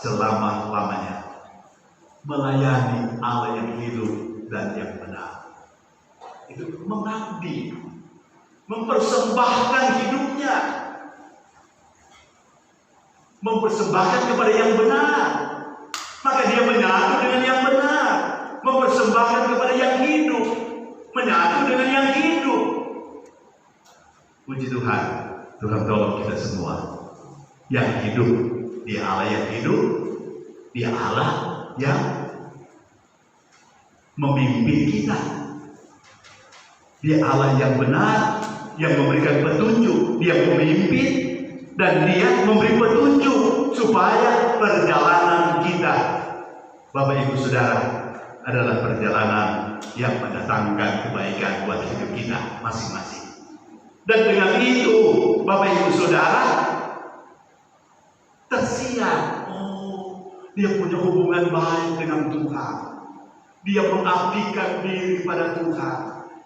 selama-lamanya, melayani Allah yang hidup dan yang benar. Itu mengabdi, mempersembahkan hidupnya, mempersembahkan kepada yang benar. Maka dia menyatu dengan yang benar, mempersembahkan kepada yang hidup, menyatu dengan yang hidup. Puji Tuhan, Tuhan tolong kita semua. Yang hidup, Dia Allah yang hidup, Dia Allah yang memimpin kita. Dia Allah yang benar, yang memberikan petunjuk, Dia memimpin, dan Dia memberi petunjuk supaya perjalanan kita, Bapak Ibu Saudara, adalah perjalanan yang mendatangkan kebaikan buat hidup kita masing-masing. Dan dengan itu, Bapak Ibu Saudara, tersiar, oh Dia punya hubungan baik dengan Tuhan. Dia mengabdikan diri pada Tuhan.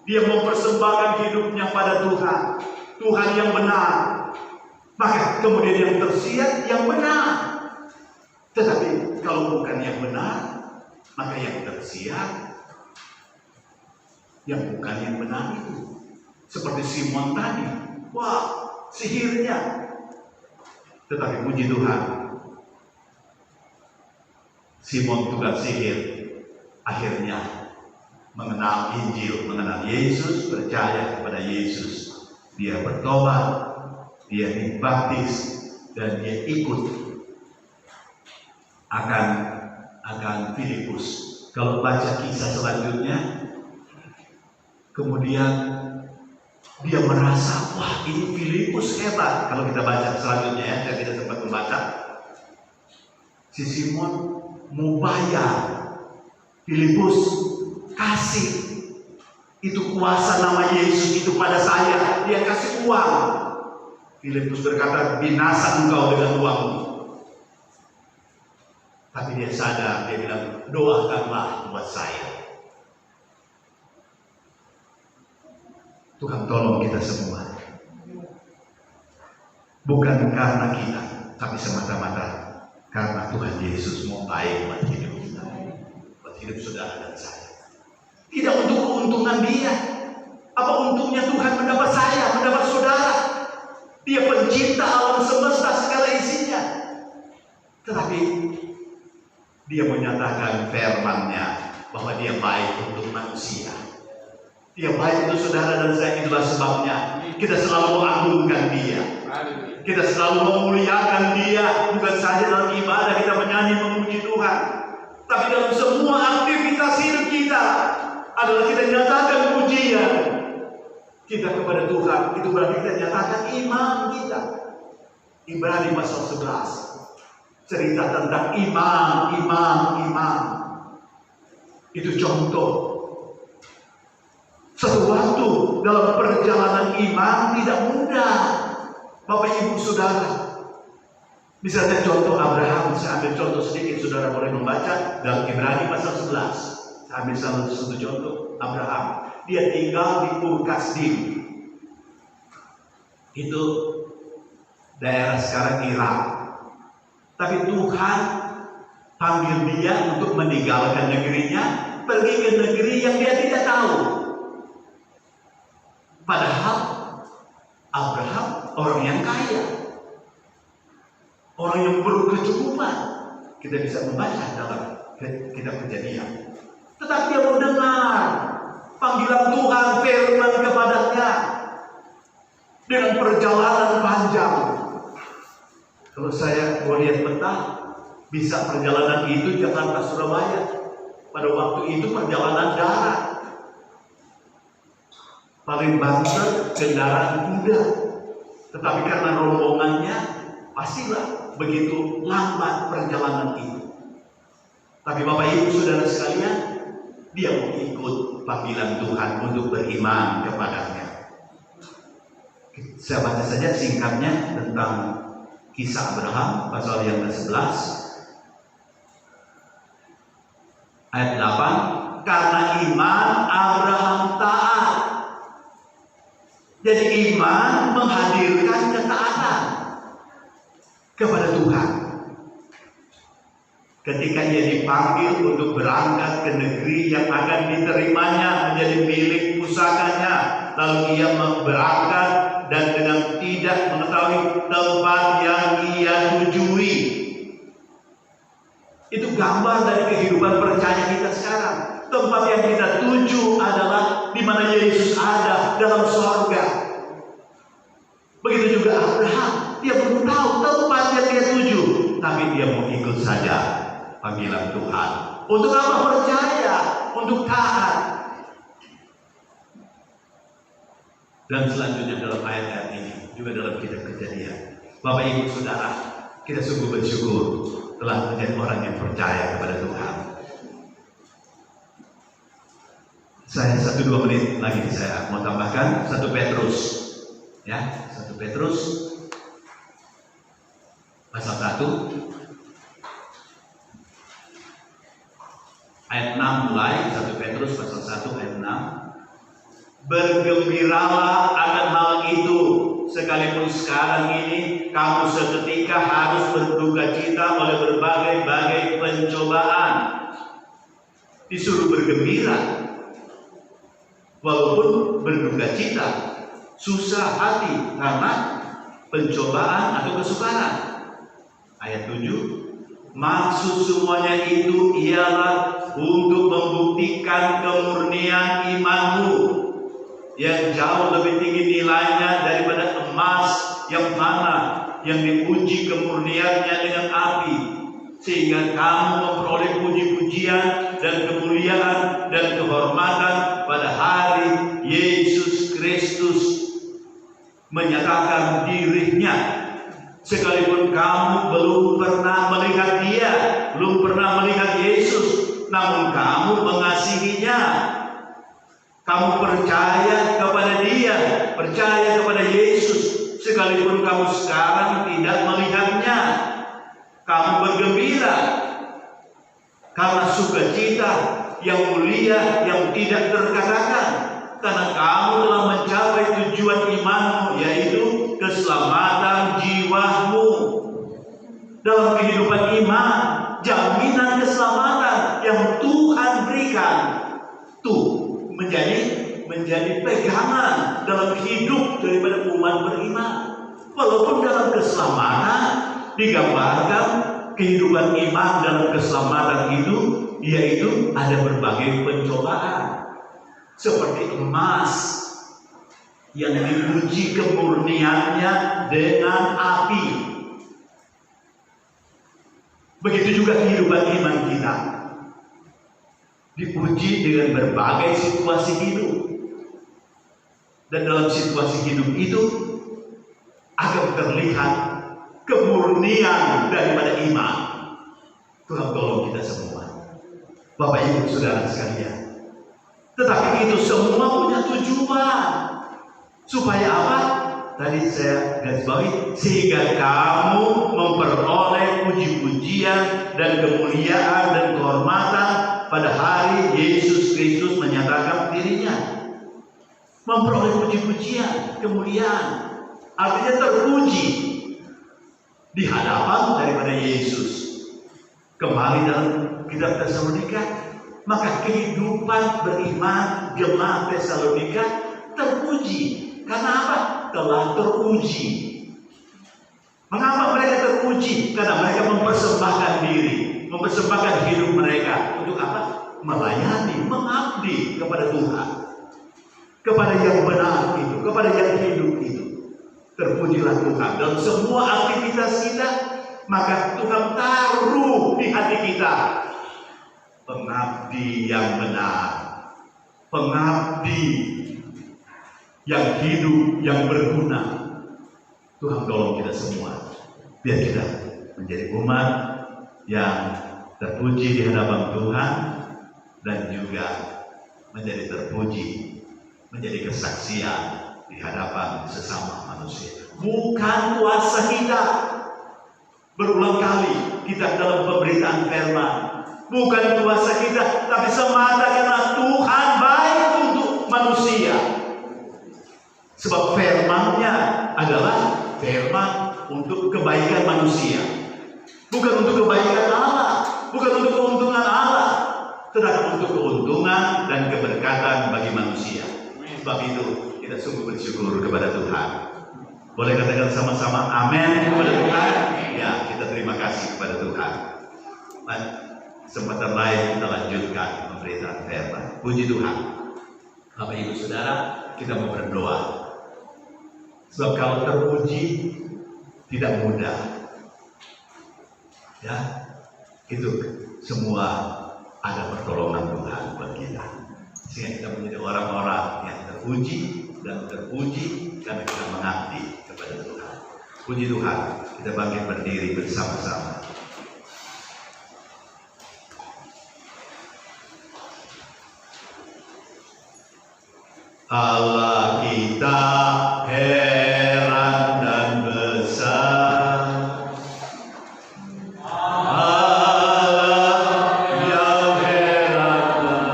Dia mempersembahkan hidupnya pada Tuhan. Tuhan yang benar. Maka kemudian yang tersiar yang benar. Tetapi kalau bukan yang benar, maka yang tersiar yang bukan yang benar itu. Seperti Simon tadi. Wah, sihirnya. Tetapi puji Tuhan, Simon tukang sihir akhirnya mengenal Injil, mengenal Yesus, percaya kepada Yesus. Dia bertobat, dia dibaptis, dan dia ikut akan Filipus. Kalau baca kisah selanjutnya, kemudian dia merasa, wah ini Filipus hebat. Kalau kita baca selanjutnya ya, saya tidak sempat membaca. Si Simon mau bayar, Filipus kasih itu kuasa nama Yesus itu pada saya. Dia kasih uang. Filipus berkata, binasa engkau dengan uangmu. Tapi dia sadar, dia bilang, doakanlah buat saya. Tuhan tolong kita semua. Bukan karena kita, tapi semata-mata karena Tuhan Yesus mau baik buat hidup kita, buat hidup saudara dan saya. Tidak untuk keuntungan dia. Apa untungnya Tuhan mendapat saya, mendapat saudara? Dia pencipta alam semesta segala isinya. Tetapi dia menyatakan firman-Nya bahwa dia baik untuk manusia. Dia baik untuk saudara dan saya. Itulah sebabnya kita selalu mengagungkan dia. Kita selalu memuliakan dia. Bukan saja dalam ibadah kita menyanyi memuji Tuhan, tapi dalam semua aktivitas hidup kita adalah kita nyatakan pujian kita kepada Tuhan. Itu berarti kita nyatakan iman kita. Ibrani pasal 11 cerita tentang iman. Itu contoh. Satu waktu dalam perjalanan iman tidak mudah, Bapak Ibu Saudara. Misalnya contoh Abraham, saya ambil contoh sedikit, saudara boleh membaca dalam Ibrani pasal 11. Saya ambil satu contoh Abraham. Dia tinggal di Ur Kasdim. Itu daerah sekarang Irak. Tapi Tuhan panggil dia untuk meninggalkan negerinya, pergi ke negeri yang dia tidak tahu. Padahal Abraham orang yang kaya, orang yang berkecukupan. Kita bisa membaca dalam kitab Kejadian. Tetapi dia mau dengar panggilan Tuhan, firman kepadanya dengan perjalanan panjang. Kalau saya mau lihat peta, bisa perjalanan itu Jakarta Surabaya. Pada waktu itu perjalanan darat. Paling banter kendaraan kuda. Tetapi karena rombongannya, pastilah begitu lambat perjalanan itu. Tapi Bapak Ibu Saudara sekalian, dia mau ikut panggilan Tuhan untuk beriman kepadanya. Saya baca saja singkatnya tentang kisah Abraham pasal yang ke-11 ayat 8. Karena iman Abraham taat. Jadi iman menghadirkan ketaatan kepada Tuhan. Ketika ia dipanggil untuk berangkat ke negeri yang akan diterimanya menjadi milik pusakanya, lalu ia berangkat dan dengan tidak mengetahui tempat yang ia tujui. Itu gambar dari kehidupan percaya kita sekarang. Tempat yang kita tuju adalah di mana Yesus ada, dalam surga. Begitu juga Abraham, dia belum tahu tempat yang dia tuju, tapi dia mau ikut saja panggilan Tuhan. Untuk apa? Percaya, untuk taat. Dan selanjutnya dalam ayat-ayat ini, juga dalam kitab Kejadian, Bapak Ibu Saudara, kita sungguh bersyukur telah menjadi orang yang percaya kepada Tuhan. Saya 1-2 menit lagi saya mau tambahkan 1 Petrus, ya, 1 Petrus pasal 1 mulai 1 Petrus pasal 1 ayat 6. Bergembiralah akan hal itu, sekalipun sekarang ini kamu seketika harus berduka cita oleh berbagai-bagai pencobaan. Disuruh bergembira, walaupun berduka cita, susah hati karena pencobaan atau kesukaran. Ayat 7, maksud semuanya itu ialah untuk membuktikan kemurnian imanmu yang jauh lebih tinggi nilainya daripada emas yang mana yang diuji kemurniannya dengan api, sehingga kamu memperoleh puji-pujian dan kemuliaan dan kehormatan pada hari Yesus Kristus menyatakan dirinya. Sekalipun kamu belum pernah melihat Dia, belum pernah melihat Yesus, namun kamu mengasihinya. Kamu percaya kepada Dia, percaya kepada Yesus, sekalipun kamu sekarang tidak melihatnya. Kamu bergembira karena sukacita yang mulia yang tidak terkatakan, karena kamu telah mencapai tujuan imanmu, yaitu keselamatan jiwamu. Dalam kehidupan iman, jaminan keselamatan yang Tuhan berikan tuh menjadi pegangan dalam hidup daripada umat beriman. Walaupun dalam keselamatan digambarkan kehidupan iman dalam keselamatan itu, yaitu ada berbagai pencobaan, seperti emas yang diuji kemurniannya dengan api. Begitu juga kehidupan iman kita diuji dengan berbagai situasi hidup, dan dalam situasi hidup itu akan terlihat kemurnian daripada iman. Tuhan tolong kita semua, Bapak Ibu Saudara sekalian. Tetapi itu semua punya tujuan. Supaya apa? Tadi saya garis bawahi, sehingga kamu memperoleh puji-pujian dan kemuliaan dan kehormatan pada hari Yesus Kristus menyatakan dirinya. Memperoleh puji-pujian, kemuliaan, artinya terpuji di hadapan daripada Yesus. Kembali dalam kitab Tesalonika, maka kehidupan beriman jemaat Tesalonika terpuji. Karena apa? Telah teruji. Mengapa mereka teruji? Karena mereka mempersembahkan diri, mempersembahkan hidup mereka untuk apa? Melayani, mengabdi kepada Tuhan, kepada yang benar itu, kepada yang hidup itu. Terpujilah Tuhan dalam semua aktivitas kita. Maka Tuhan taruh di hati kita pengabdi yang benar, pengabdi yang hidup, yang berguna. Tuhan tolong kita semua, biar kita menjadi umat yang terpuji di hadapan Tuhan, dan juga menjadi terpuji, menjadi kesaksian di hadapan sesama manusia. Bukan kuasa kita. Berulang kali kita dalam pemberitaan firman, bukan kuasa kita, tapi semata karena Tuhan baik untuk manusia. Sebab firman-Nya adalah firman untuk kebaikan manusia, bukan untuk kebaikan Allah, bukan untuk keuntungan Allah, tetapi untuk keuntungan dan keberkatan bagi manusia. Sebab itu kita sungguh bersyukur kepada Tuhan. Boleh katakan sama-sama amin kepada Tuhan. Ya, kita terima kasih kepada Tuhan. Kesempatan lain kita lanjutkan pemberitaan firman. Puji Tuhan. Bapak Ibu Saudara, kita mau berdoa. Sebab kalau terpuji tidak mudah, ya, itu semua ada pertolongan Tuhan buat kita, sehingga kita menjadi orang-orang yang terpuji dan terpuji karena kita mengabdi kepada Tuhan. Puji Tuhan, kita bangkit berdiri bersama-sama. Allah kita heran dan besar, Allah yang heran dan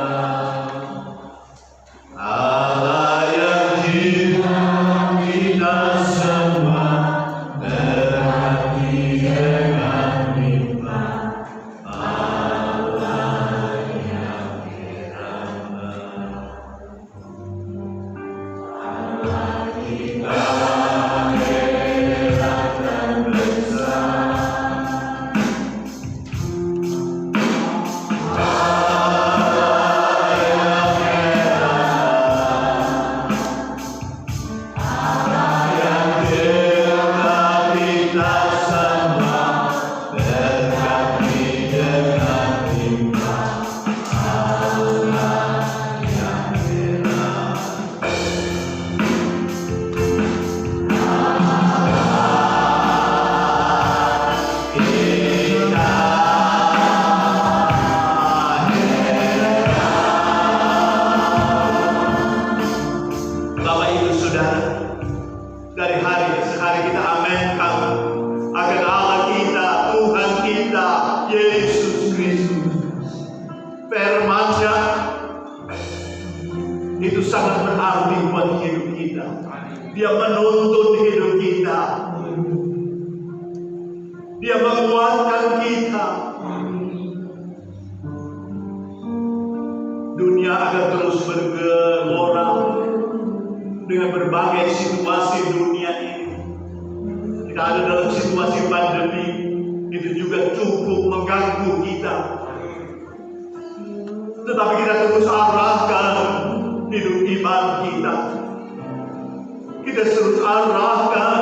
sangat berarti buat hidup kita. Dia menuntun hidup kita. Dia menguatkan kita. Dunia akan terus bergelora dengan berbagai situasi dunia ini. Kita ada dalam situasi pandemi, itu juga cukup mengganggu kita. Tetapi kita terus arahkan hidup iman kita. Kita terus arahkan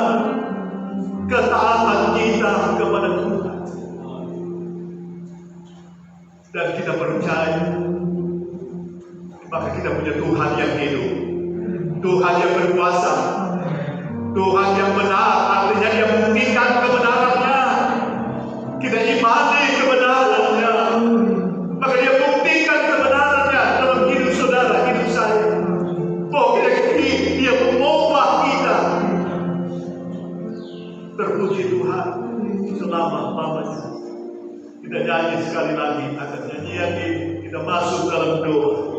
ketaatan kita kepada Tuhan. Dan kita percaya, maka kita punya Tuhan yang hidup, Tuhan yang berkuasa, Tuhan yang benar, artinya Dia buktikan kebenarannya. Kita imani kebenarannya, maka Dia buktikan kebenarannya dalam hidup saudara, hidup saya. Oh, Dia mengubah kita. Terpuji Tuhan selama-lamanya. Kita nyanyi sekali lagi akan nyanyian ini. Kita masuk dalam doa.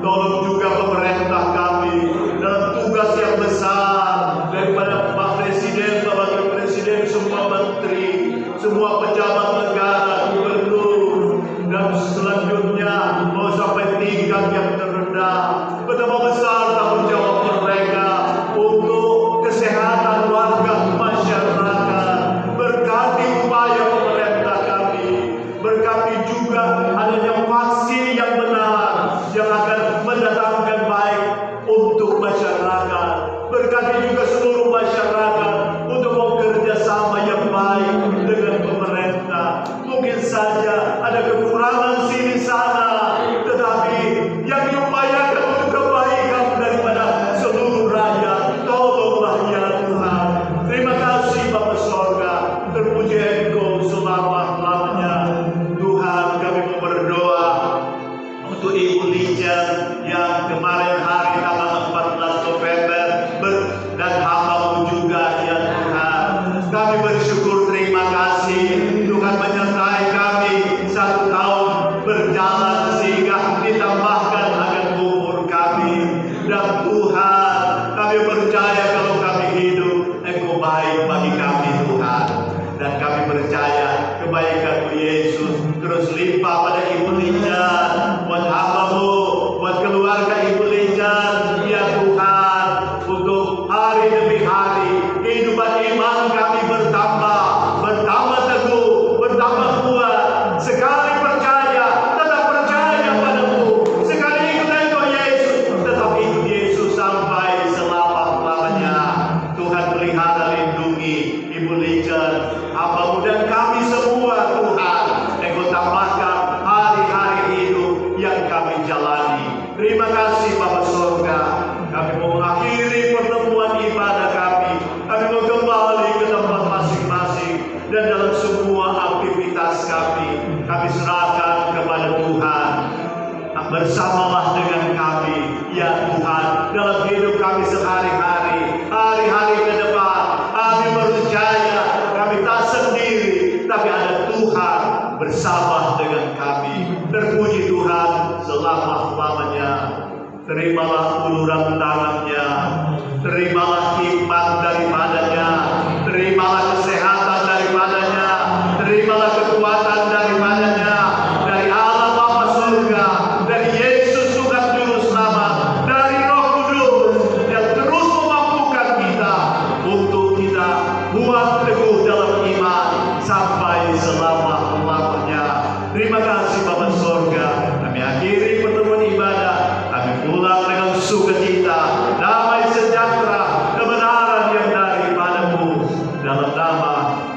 Tolong juga pemerintah kami dalam tugas yang besar, daripada Pak Presiden, Pak Wakil Presiden, semua menteri, semua pejabat negara, gubernur, dan selanjutnya mau sampai tingkat yang terendah. Betapa besar tanggung jawab mereka untuk kesehatan warga masyarakat. Berkati upaya pemerintah kami, berkati juga adanya vaksin yang benar yang akan mendatangkan baik untuk masyarakat. Berkati juga seluruh masyarakat untuk bekerja sama yang baik dengan pemerintah. Mungkin saja ada kekurangan sini sana, tetapi yang diupayakan untuk kebaikan daripada seluruh rakyat. Tolonglah ya Tuhan. Terima kasih Bapa Sorga, terpuji Engkau selama-lamanya. Tuhan, kami mau berdoa untuk Ibu Lijan yang kemarin hari tanggal 14 November dan hamba-Mu juga ya Tuhan. Kami bersyukur, terima kasih Tuhan menyertai kami 1 tahun berjalan sehingga ditambahkan akan umur kami. Dan Tuhan, kami percaya kalau kami hidup Engkau baik bagi kami Tuhan. Dan kami percaya kebaikan-Mu Yesus terus limpah pada Ibu Lijan, buat hamba-Mu, buat keluarga Ibu Lijan ya Tuhan. Untuk hari demi hari kehidupan iman kami bertambah teguh, bertambah kuat. Sekali percaya, tetap percaya padamu. Sekali ikut Engkau Yesus, tetap ikut Yesus sampai selama-lamanya. Tuhan pelihara, lindungi Ibu Lijan, hamba-Mu dan kami semua Tuhan. Engkau tambahkan hari-hari hidup yang kami jalani. Terima kasih Bapa Sorga. Kami mau mengakhiri pertemuan ibadah kami. Kami mau kembali ke tempat masing-masing. Dan dalam semua aktivitas kami serahkan kepada Tuhan. Bersamalah dengan kami ya Tuhan dalam hidup kami sehari-hari, hari-hari ke depan. Kami percaya kami tak sendiri, tapi ada Tuhan bersama dengan kami. Terpuji Tuhan selama-lamanya. Terimalah uluran tangannya, terimalah hikmat daripadanya, terimalah kesehatan daripadanya, terimalah kekuatan daripadanya, dari Allah Bapa Surga, dari Yesus Tuhan Juru Selamat, dari Roh Kudus yang terus memampukan kita untuk kita kuat teguh dalam iman sampai selama-lamanya. Terima kasih Bapa Surga. Kami akhiri pertemuan ibadah. Kami pulang dengan sukacita, damai sejahtera, kebenaran yang daripada-Mu. Dalam nama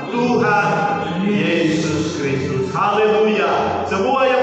Tuhan Yesus Kristus. Haleluya. Semua yang